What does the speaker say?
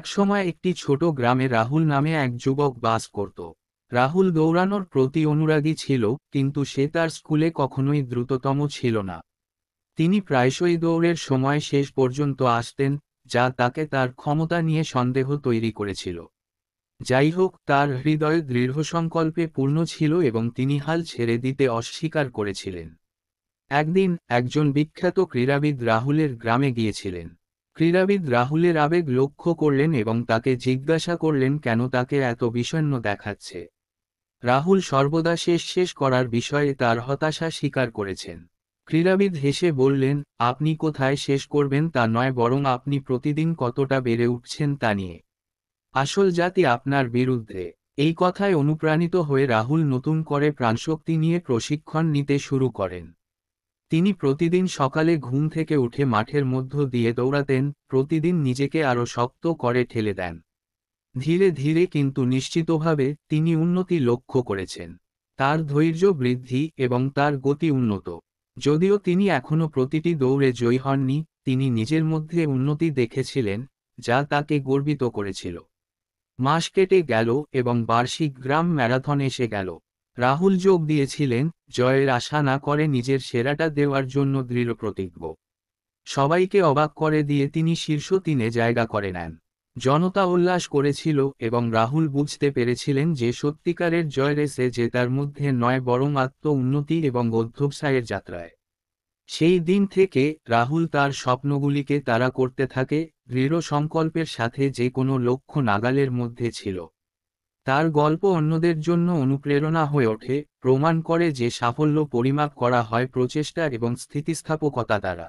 একসময় একটি ছোট গ্রামে রাহুল নামে এক যুবক বাস করত। রাহুল দৌড়ানোর প্রতি অনুরাগী ছিল, কিন্তু সে তার স্কুলে কখনোই দ্রুততম ছিল না। তিনি প্রায়শই দৌড়ের সময় শেষ পর্যন্ত আসতেন, যা তাকে তার ক্ষমতা নিয়ে সন্দেহ তৈরি করেছিল। যাই হোক, তার হৃদয় দৃঢ়সংকল্পে পূর্ণ ছিল এবং তিনি হাল ছেড়ে দিতে অস্বীকার করেছিলেন। একদিন একজন বিখ্যাত ক্রীড়াবিদ রাহুলের গ্রামে গিয়েছিলেন। ক্রীড়াবিদ রাহুলের আবেগ লক্ষ্য করলেন এবং তাকে জিজ্ঞাসা করলেন কেন তাকে এত বিষণ্ণ দেখাচ্ছে। রাহুল সর্বদা শেষ করার বিষয়ে তার হতাশা স্বীকার করেছেন। ক্রীড়াবিদ হেসে বললেন, আপনি কোথায় শেষ করবেন তা নয়, বরং আপনি প্রতিদিন কতটা বেড়ে উঠছেন তা নিয়ে। আসল জাতি আপনার বিরুদ্ধে। এই কথায় অনুপ্রাণিত হয়ে রাহুল নতুন করে প্রাণশক্তি নিয়ে প্রশিক্ষণ নিতে শুরু করেন। তিনি প্রতিদিন সকালে ঘুম থেকে উঠে মাঠের মধ্য দিয়ে দৌড়াতেন, প্রতিদিন নিজেকে আরও শক্ত করে ঠেলে দেন। ধীরে ধীরে কিন্তু নিশ্চিতভাবে তিনি উন্নতি লক্ষ্য করেছেন। তার ধৈর্য বৃদ্ধি এবং তার গতি উন্নত। যদিও তিনি এখনও প্রতিটি দৌড়ে জয়ী হননি, তিনি নিজের মধ্যে উন্নতি দেখেছিলেন, যা তাকে গর্বিত করেছিল। মাস কেটে গেল এবং বার্ষিক গ্রাম ম্যারাথন এসে গেল। রাহুল যোগ দিয়েছিলেন, জয়ের আশা না করে নিজের সেরাটা দেওয়ার জন্য দৃঢ়প্রতিজ্ঞ। সবাইকে অবাক করে দিয়ে তিনি শীর্ষ 3-এ জায়গা করে নেন। জনতা উল্লাস করেছিল এবং রাহুল বুঝতে পেরেছিলেন যে সত্যিকারের জয় রেসে জেতার মধ্যে নয়, বরং আত্ম উন্নতি এবং অধ্যবসায়ের যাত্রায়। সেই দিন থেকে রাহুল তার স্বপ্নগুলিকে তাড়া করতে থাকে, দৃঢ় সংকল্পের সাথে যে কোনো লক্ষ্য নাগালের মধ্যে ছিল। তার গল্প অন্যদের জন্য অনুপ্রেরণা হয়ে ওঠে, প্রমাণ করে যে সাফল্য পরিমাপ করা হয় প্রচেষ্টা এবং স্থিতিস্থাপকতা দ্বারা।